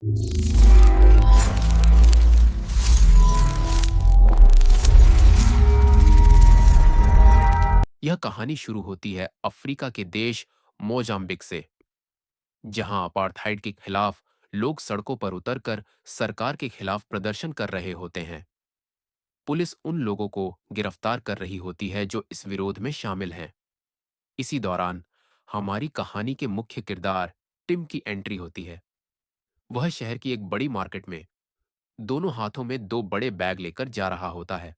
यह कहानी शुरू होती है अफ्रीका के देश मोजाम्बिक से, जहां अपार्थाइड के खिलाफ लोग सड़कों पर उतरकर सरकार के खिलाफ प्रदर्शन कर रहे होते हैं। पुलिस उन लोगों को गिरफ्तार कर रही होती है जो इस विरोध में शामिल हैं। इसी दौरान हमारी कहानी के मुख्य किरदार टिम की एंट्री होती है। वह शहर की एक बड़ी मार्केट में दोनों हाथों में दो बड़े बैग लेकर जा रहा होता है।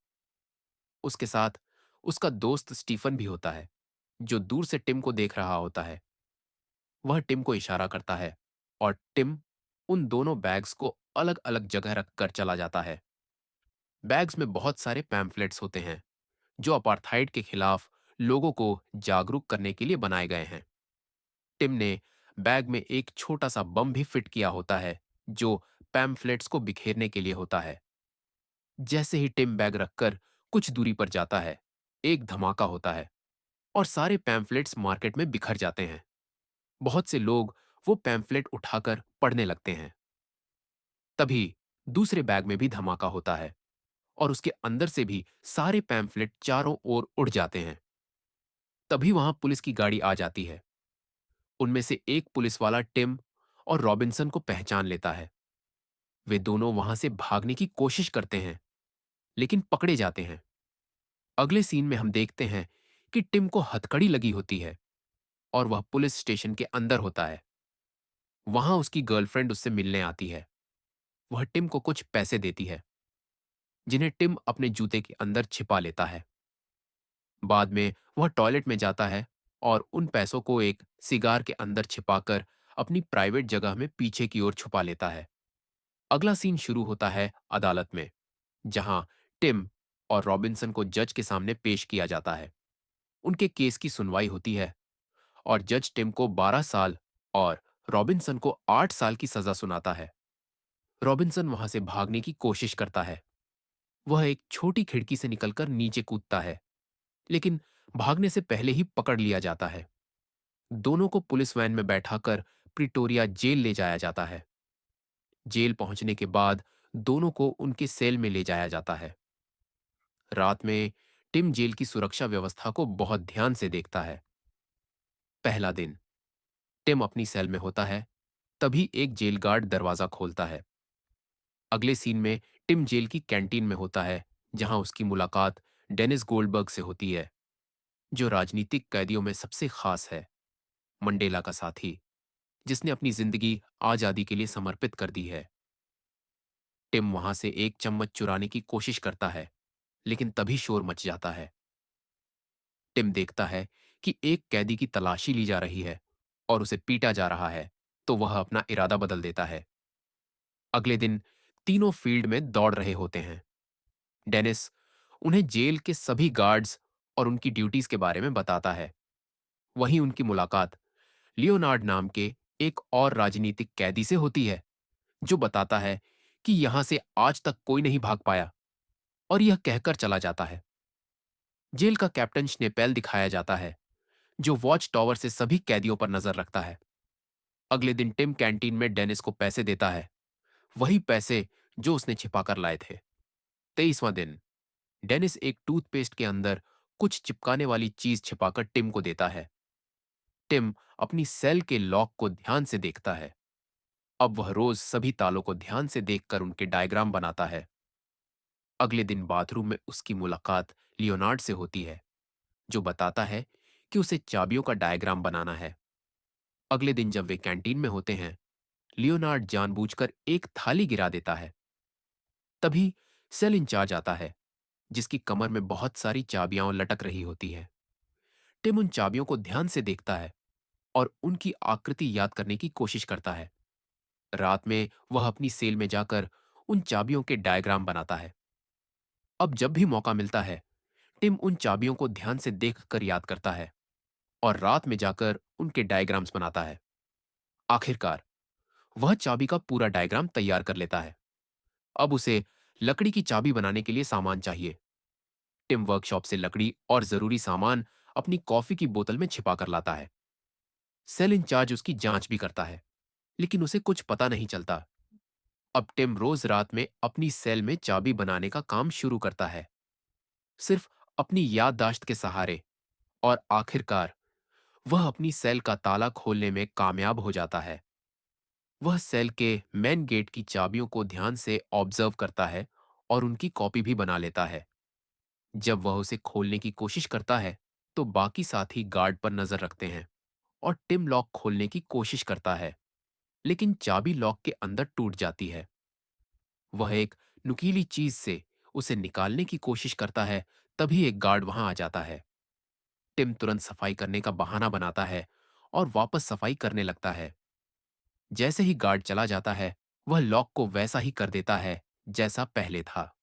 उसके साथ उसका दोस्त स्टीफन भी होता है, जो दूर से टिम को देख रहा होता है। वह टिम को इशारा करता है और टिम उन दोनों बैग्स को अलग अलग जगह रखकर चला जाता है। बैग्स में बहुत सारे पैम्फलेट्स होते हैं जो अपार्थाइड के खिलाफ लोगों को जागरूक करने के लिए बनाए गए हैं। टिम ने बैग में एक छोटा सा बम भी फिट किया होता है जो पैम्फलेट्स को बिखेरने के लिए होता है। जैसे ही टिम बैग रखकर कुछ दूरी पर जाता है, एक धमाका होता है और सारे पैम्फलेट्स मार्केट में बिखर जाते हैं। बहुत से लोग वो पैम्फलेट उठाकर पढ़ने लगते हैं। तभी दूसरे बैग में भी धमाका होता है और उसके अंदर से भी सारे पैम्फलेट चारों ओर उड़ जाते हैं। तभी वहां पुलिस की गाड़ी आ जाती है। उनमें से एक पुलिस वाला टिम और रॉबिन्सन को पहचान लेता है। वे दोनों वहां से भागने की कोशिश करते हैं, लेकिन पकड़े जाते हैं। अगले सीन में हम देखते हैं कि टिम को हथकड़ी लगी होती है और वह पुलिस स्टेशन के अंदर होता है। वहां उसकी गर्लफ्रेंड उससे मिलने आती है। वह टिम को कुछ पैसे देती है, जिन्हें टिम अपने जूते के अंदर छिपा लेता है। बाद में वह टॉयलेट में जाता है और उन पैसों को एक सिगार के अंदर छिपाकर अपनी प्राइवेट जगह में पीछे की ओर छुपा लेता है। अगला सीन शुरू होता है अदालत में, जहां टिम और रॉबिन्सन को जज के सामने पेश किया जाता है। उनके केस की सुनवाई होती है और जज टिम को 12 साल और रॉबिन्सन को 8 साल की सजा सुनाता है। रॉबिन्सन वहां से भागने की कोशिश करता है। वह एक छोटी खिड़की से निकलकर नीचे कूदता है, लेकिन भागने से पहले ही पकड़ लिया जाता है। दोनों को पुलिस वैन में बैठाकर प्रिटोरिया जेल ले जाया जाता है। जेल पहुंचने के बाद दोनों को उनके सेल में ले जाया जाता है। रात में टिम जेल की सुरक्षा व्यवस्था को बहुत ध्यान से देखता है। पहला दिन टिम अपनी सेल में होता है, तभी एक जेल गार्ड दरवाजा खोलता है। अगले सीन में टिम जेल की कैंटीन में होता है, जहां उसकी मुलाकात डेनिस गोल्डबर्ग से होती है, जो राजनीतिक कैदियों में सबसे खास है, मंडेला का साथी, जिसने अपनी जिंदगी आजादी के लिए समर्पित कर दी है। टिम वहां से एक चम्मच चुराने की कोशिश करता है, लेकिन तभी शोर मच जाता है। टिम देखता है कि एक कैदी की तलाशी ली जा रही है और उसे पीटा जा रहा है, तो वह अपना इरादा बदल देता है। अगले दिन तीनों फील्ड में दौड़ रहे होते हैं। डेनिस उन्हें जेल के सभी गार्ड्स और उनकी ड्यूटीज के बारे में बताता है। वहीं उनकी मुलाकात लियोनार्ड नाम के एक और राजनीतिक कैदी से होती है, जो बताता है कि यहां से आज तक कोई नहीं भाग पाया, और यह कहकर चला जाता है। जेल का कैप्टन श्नेपेल दिखाया जाता है, जो वॉच टॉवर से सभी कैदियों पर नजर रखता है। अगले दिन टिम कैंटीन में डेनिस को पैसे देता है, वही पैसे जो उसने छिपाकर लाए थे। 23वां दिन डेनिस एक टूथपेस्ट के अंदर कुछ चिपकाने वाली चीज छिपाकर टिम को देता है। टिम अपनी सेल के लॉक को ध्यान से देखता है। अब वह रोज सभी तालों को ध्यान से देखकर उनके डायग्राम बनाता है। अगले दिन बाथरूम में उसकी मुलाकात लियोनार्ड से होती है, जो बताता है कि उसे चाबियों का डायग्राम बनाना है। अगले दिन जब वे कैंटीन में होते हैं, लियोनार्ड जानबूझकर एक थाली गिरा देता है। तभी सेल इंचार्ज आता है, जिसकी कमर में बहुत सारी चाबियां लटक रही होती हैं। टिम उन चाबियों को ध्यान से देखता है और उनकी आकृति याद करने की कोशिश करता है। रात में वह अपनी सेल में जाकर उन चाबियों के डायग्राम बनाता है। अब जब भी मौका मिलता है, टिम उन चाबियों को ध्यान से देखकर याद करता है और रात में जाकर उनके डायग्राम्स बनाता है। आखिरकार वह चाबी का पूरा डायग्राम तैयार कर लेता है। अब उसे लकड़ी की चाबी बनाने के लिए सामान चाहिए। टिम वर्कशॉप से लकड़ी और जरूरी सामान अपनी कॉफी की बोतल में छिपा कर लाता है। सेल इंचार्ज उसकी जांच भी करता है, लेकिन उसे कुछ पता नहीं चलता। अब टिम रोज रात में अपनी सेल में चाबी बनाने का काम शुरू करता है, सिर्फ अपनी याददाश्त के सहारे। और आखिरकार वह अपनी सेल का ताला खोलने में कामयाब हो जाता है। वह सेल के मेन गेट की चाबियों को ध्यान से ऑब्जर्व करता है और उनकी कॉपी भी बना लेता है। जब वह उसे खोलने की कोशिश करता है, तो बाकी साथी गार्ड पर नजर रखते हैं और टिम लॉक खोलने की कोशिश करता है, लेकिन चाबी लॉक के अंदर टूट जाती है। वह एक नुकीली चीज से उसे निकालने की कोशिश करता है, तभी एक गार्ड वहां आ जाता है। टिम तुरंत सफाई करने का बहाना बनाता है और वापस सफाई करने लगता है। जैसे ही गार्ड चला जाता है, वह लॉक को वैसा ही कर देता है जैसा पहले था।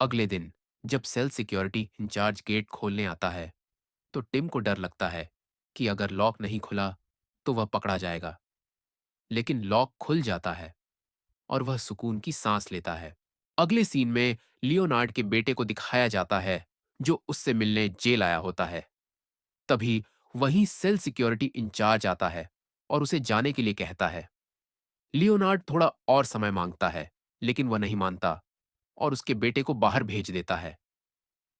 अगले दिन जब सेल सिक्योरिटी इंचार्ज गेट खोलने आता है, तो टिम को डर लगता है कि अगर लॉक नहीं खुला तो वह पकड़ा जाएगा। लेकिन लॉक खुल जाता है और वह सुकून की सांस लेता है। अगले सीन में लियोनार्ड के बेटे को दिखाया जाता है, जो उससे मिलने जेल आया होता है। तभी वहीं सेल सिक्योरिटी इंचार्ज आता है और उसे जाने के लिए कहता है। लियोनार्ड थोड़ा और समय मांगता है, लेकिन वह नहीं मानता और उसके बेटे को बाहर भेज देता है।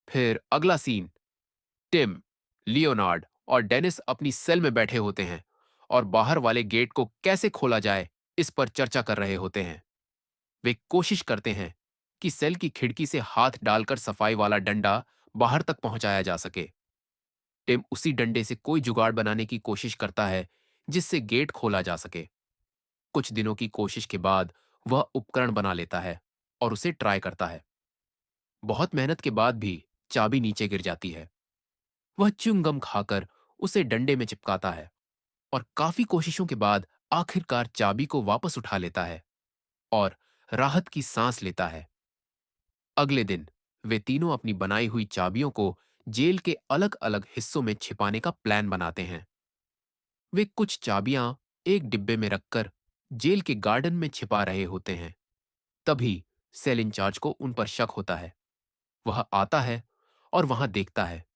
फिर अगला सीन, टिम, लियोनार्ड और डेनिस अपनी सेल में बैठे होते हैं और बाहर वाले गेट को कैसे खोला जाए, इस पर चर्चा कर रहे होते हैं। वे कोशिश करते हैं कि सेल की खिड़की से हाथ डालकर सफाई वाला डंडा बाहर तक पहुंचाया जा सके। टिम उसी डंडे से कोई जुगाड़ बनाने की कोशिश करता है जिससे गेट खोला जा सके। कुछ दिनों की कोशिश के बाद वह उपकरण बना लेता है और उसे ट्राई करता है। बहुत मेहनत के बाद भी चाबी नीचे गिर जाती है। वह च्युइंगम खाकर उसे डंडे में चिपकाता है और काफी कोशिशों के बाद आखिरकार चाबी को वापस उठा लेता है और राहत की सांस लेता है। अगले दिन वे तीनों अपनी बनाई हुई चाबियों को जेल के अलग-अलग हिस्सों में छिपाने का प्लान बनाते हैं। वे कुछ चाबियां एक डिब्बे में रखकर जेल के गार्डन में छिपा रहे होते हैं। तभी सेल इंचार्ज को उन पर शक होता है। वह आता है और वहां देखता है,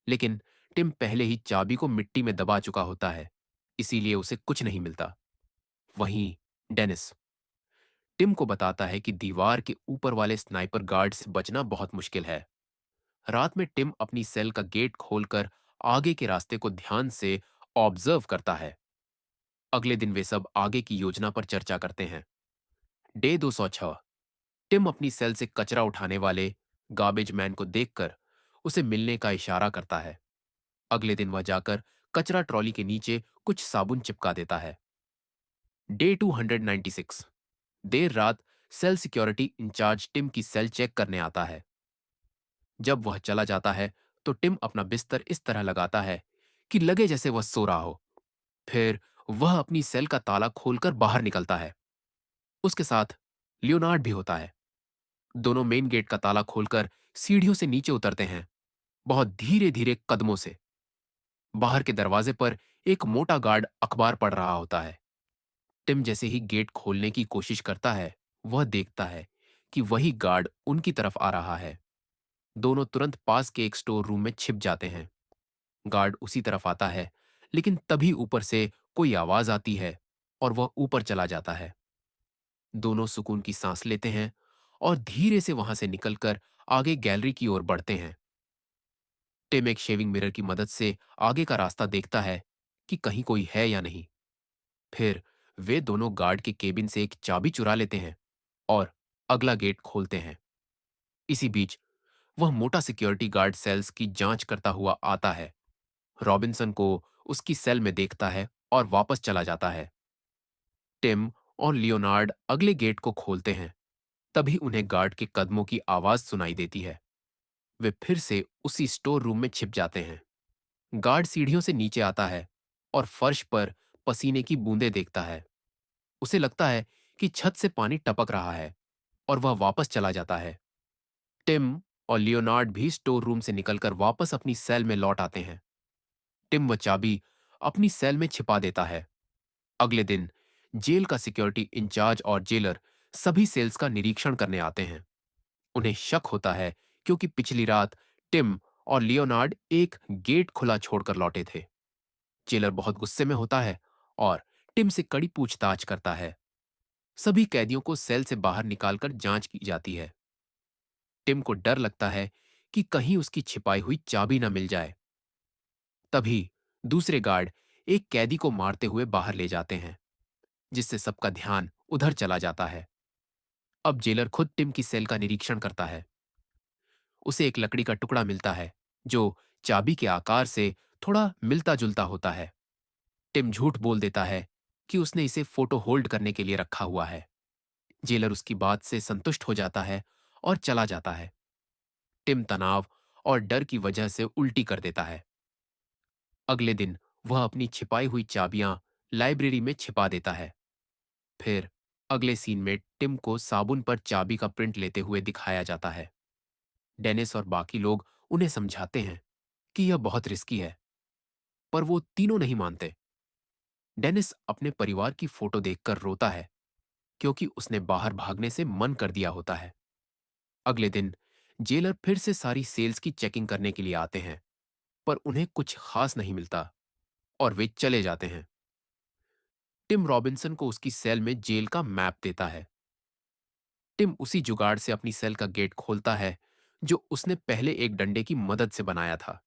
लेकिन टिम पहले ही चाबी को मिट्टी में दबा चुका होता है, इसीलिए उसे कुछ नहीं मिलता। वहीं डेनिस टिम को बताता है कि दीवार के ऊपर वाले स्नाइपर गार्ड से बचना बहुत मुश्किल है। रात में टिम अपनी सेल का गेट खोलकर आगे के रास्ते को ध्यान से ऑब्जर्व करता है। अगले दिन वे सब आगे की योजना पर चर्चा करते हैं। डे 206। टिम अपनी सेल से कचरा उठाने वाले गार्बेज मैन को देखकर उसे मिलने का इशारा करता है। अगले दिन वह जाकर कचरा ट्रॉली के नीचे कुछ साबुन चिपका देता है। डे 296। देर रात सेल सिक्योरिटी इंचार्ज टिम की सेल चेक करने आता है। जब वह चला जाता है, तो टिम अपना बिस्तर इस तरह लगाता है कि लगे जैसे वह सो रहा हो। फिर वह अपनी सेल का ताला खोलकर बाहर निकलता है। उसके साथ लियोनार्ड भी होता है। दोनों मेन गेट का ताला खोलकर सीढ़ियों से नीचे उतरते हैं, बहुत धीरे धीरे कदमों से। बाहर के दरवाजे पर एक मोटा गार्ड अखबार पढ़ रहा होता है। टिम जैसे ही गेट खोलने की कोशिश करता है, वह देखता है कि वही गार्ड उनकी तरफ आ रहा है। दोनों तुरंत पास के एक स्टोर रूम में छिप जाते हैं। गार्ड उसी तरफ आता है, लेकिन तभी ऊपर से कोई आवाज आती है और वह ऊपर चला जाता है। दोनों सुकून की सांस लेते हैं और धीरे से वहां से निकलकर आगे गैलरी की ओर बढ़ते हैं। टिम एक शेविंग मिरर की मदद से आगे का रास्ता देखता है कि कहीं कोई है या नहीं। फिर वे दोनों गार्ड के केबिन से एक चाबी चुरा लेते हैं और अगला गेट खोलते हैं। इसी बीच वह मोटा सिक्योरिटी गार्ड सेल्स की जांच करता हुआ आता है। रॉबिन्सन को उसकी सेल में देखता है और वापस चला जाता है। टिम और लियोनार्ड अगले गेट को खोलते हैं। तभी उन्हें गार्ड के कदमों की आवाज सुनाई देती है। वे फिर से उसी स्टोर रूम में छिप जाते हैं। गार्ड सीढ़ियों से नीचे आता है और फर्श पर पसीने की बूंदें देखता है। उसे लगता है कि छत से पानी टपक रहा है और वह वापस चला जाता है। टिम और लियोनार्ड भी स्टोर रूम से निकलकर वापस अपनी सेल में लौट आते हैं। टिम वह चाबी अपनी सेल में छिपा देता है। अगले दिन जेल का सिक्योरिटी इंचार्ज और जेलर सभी सेल्स का निरीक्षण करने आते हैं। उन्हें शक होता है, क्योंकि पिछली रात टिम और लियोनार्ड एक गेट खुला छोड़कर लौटे थे। जेलर बहुत गुस्से में होता है और टिम से कड़ी पूछताछ करता है। सभी कैदियों को सेल से बाहर निकालकर जांच की जाती है। टिम को डर लगता है कि कहीं उसकी छिपाई हुई चाबी न मिल जाए। तभी दूसरे गार्ड एक कैदी को मारते हुए बाहर ले जाते हैं, जिससे सबका ध्यान उधर चला जाता है। अब जेलर खुद टिम की सेल का निरीक्षण करता है। उसे एक लकड़ी का टुकड़ा मिलता है जो चाबी के आकार से थोड़ा मिलता जुलता होता है। टिम झूठ बोल देता है कि उसने इसे फोटो होल्ड करने के लिए रखा हुआ है। जेलर उसकी बात से संतुष्ट हो जाता है और चला जाता है। टिम तनाव और डर की वजह से उल्टी कर देता है। अगले दिन वह अपनी छिपाई हुई चाबियां लाइब्रेरी में छिपा देता है। फिर अगले सीन में टिम को साबुन पर चाबी का प्रिंट लेते हुए दिखाया जाता है। डेनिस और बाकी लोग उन्हें समझाते हैं कि यह बहुत रिस्की है, पर वो तीनों नहीं मानते। डेनिस अपने परिवार की फोटो देखकर रोता है, क्योंकि उसने बाहर भागने से मन कर दिया होता है। अगले दिन जेलर फिर से सारी सेल्स की चेकिंग करने के लिए आते हैं, पर उन्हें कुछ खास नहीं मिलता और वे चले जाते हैं। टिम रॉबिन्सन को उसकी सेल में जेल का मैप देता है। टिम उसी जुगाड़ से अपनी सेल का गेट खोलता है जो उसने पहले एक डंडे की मदद से बनाया था।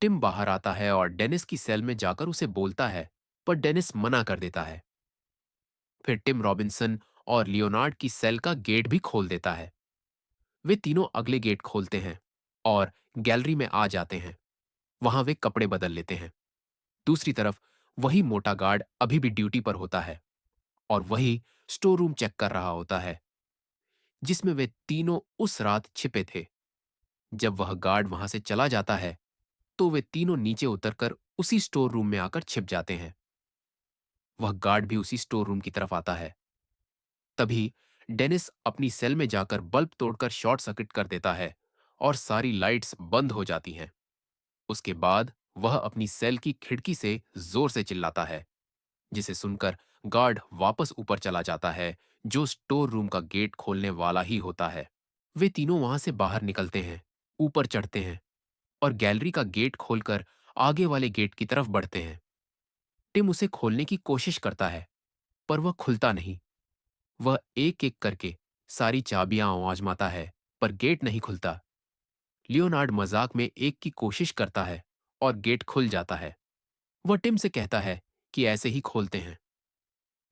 टिम बाहर आता है और डेनिस की सेल में जाकर उसे बोलता है, पर डेनिस मना कर देता है। फिर टिम रॉबिन्सन और लियोनार्ड की सेल का गेट भी खोल देता है। वे तीनों अगले गेट खोलते हैं और गैलरी में आ जाते हैं। वहां वे कपड़े बदल लेते हैं। दूसरी तरफ वही मोटा गार्ड अभी भी ड्यूटी पर होता है और वही स्टोर रूम चेक कर रहा होता है, जिसमें वे तीनों उस रात छिपे थे। जब वह गार्ड वहां से चला जाता है, तो वे तीनों नीचे उतरकर उसी स्टोर रूम में आकर छिप जाते हैं। वह गार्ड भी उसी स्टोर रूम की तरफ आता है। तभी डेनिस अपनी सेल में जाकर बल्ब तोड़कर शॉर्ट सर्किट कर देता है और सारी लाइट्स बंद हो जाती हैं। उसके बाद वह अपनी सेल की खिड़की से जोर से चिल्लाता है, जिसे सुनकर गार्ड वापस ऊपर चला जाता है, जो स्टोर रूम का गेट खोलने वाला ही होता है। वे तीनों वहां से बाहर निकलते हैं, ऊपर चढ़ते हैं और गैलरी का गेट खोलकर आगे वाले गेट की तरफ बढ़ते हैं। टिम उसे खोलने की कोशिश करता है, पर वह खुलता नहीं। वह एक एक करके सारी चाबियां आजमाता है, पर गेट नहीं खुलता। लियोनार्ड मजाक में एक की कोशिश करता है और गेट खुल जाता है। वह टिम से कहता है कि ऐसे ही खोलते हैं।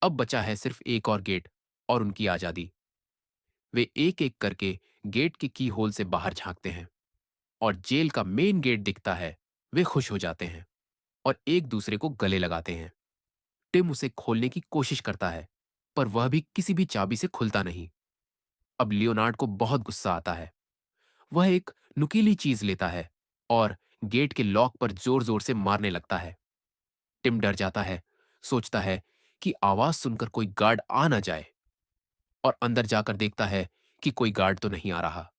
अब बचा है सिर्फ एक और गेट और उनकी आजादी। वे एक एक करके गेट के की होल से बाहर झांकते हैं और जेल का मेन गेट दिखता है। वे खुश हो जाते हैं और एक दूसरे को गले लगाते हैं। टिम उसे खोलने की कोशिश करता है, पर वह भी किसी भी चाबी से खुलता नहीं। अब लियोनार्ड को बहुत गुस्सा आता है। वह एक नुकीली चीज लेता है और गेट के लॉक पर जोर जोर से मारने लगता है। टिम डर जाता है, सोचता है कि आवाज सुनकर कोई गार्ड आ ना जाए, और अंदर जाकर देखता है कि कोई गार्ड तो नहीं आ रहा।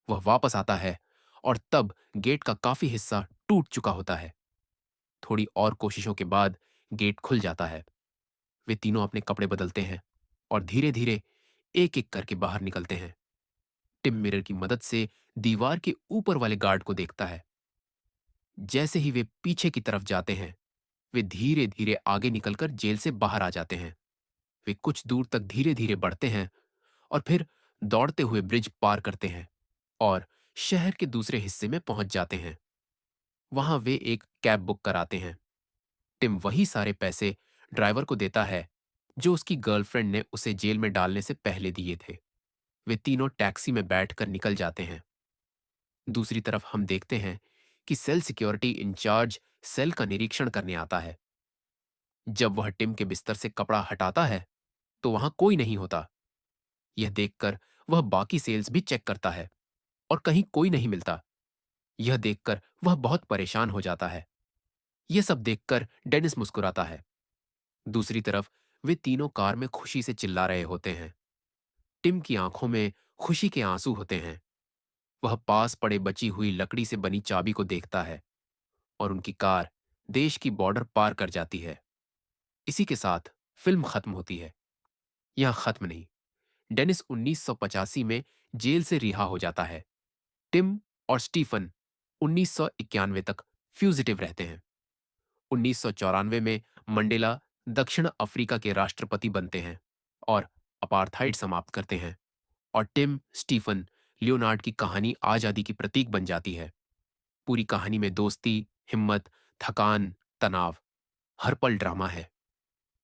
वह वापस आता है और तब गेट का काफी हिस्सा टूट चुका होता है। थोड़ी और कोशिशों के बाद गेट खुल जाता है। वे तीनों अपने कपड़े बदलते हैं और धीरे धीरे एक एक करके बाहर निकलते हैं। टिम मिरर की मदद से दीवार के ऊपर वाले गार्ड को देखता है। जैसे ही वे पीछे की तरफ जाते हैं, वे धीरे धीरे आगे निकलकर जेल से बाहर आ जाते हैं। वे कुछ दूर तक धीरे धीरे बढ़ते हैं और फिर दौड़ते हुए ब्रिज पार करते हैं और शहर के दूसरे हिस्से में पहुंच जाते हैं। वहां वे एक कैब बुक कराते हैं। टिम वही सारे पैसे ड्राइवर को देता है जो उसकी गर्लफ्रेंड ने उसे जेल में डालने से पहले दिए थे। वे तीनों टैक्सी में बैठकर निकल जाते हैं। दूसरी तरफ हम देखते हैं कि सेल सिक्योरिटी इंचार्ज सेल का निरीक्षण करने आता है। जब वह टिम के बिस्तर से कपड़ा हटाता है, तो वहां कोई नहीं होता। यह देखकर वह बाकी सेल्स भी चेक करता है और कहीं कोई नहीं मिलता। यह देखकर वह बहुत परेशान हो जाता है। यह सब देखकर डेनिस मुस्कुराता है। दूसरी तरफ वे तीनों कार में खुशी से चिल्ला रहे होते हैं। टिम की आंखों में खुशी के आंसू होते हैं। वह पास पड़े बची हुई लकड़ी से बनी चाबी को देखता है और उनकी कार देश की बॉर्डर पार कर जाती है। इसी के साथ फिल्म खत्म होती है। यह खत्म नहीं। डेनिस 1985 में जेल से रिहा हो जाता है। टिम और स्टीफन 1991 तक फ्यूजिटिव रहते हैं। 1994 में मंडेला दक्षिण अफ्रीका के राष्ट्रपति बनते हैं। और अपार्थाइड समाप्त करते हैं। और टिम स्टीफन लियोनार्ड की कहानी आजादी की प्रतीक बन जाती है। पूरी कहानी में दोस्ती, हिम्मत, थकान, तनाव, हर पल ड्रामा है।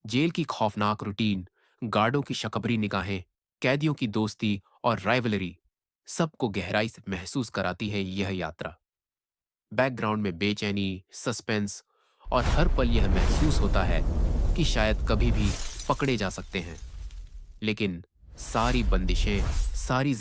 जेल की खौफनाक रूटीन, गार्डों की शकबरी निगाहें, कैदियों की दोस्ती और राइवलरी, सबको गहराई से महसूस कराती है यह यात्रा। बैकग्राउंड में बेचैनी, सस्पेंस और हर पल यह महसूस होता है कि शायद कभी भी पकड़े जा सकते हैं। लेकिन सारी बंदिशें, सारी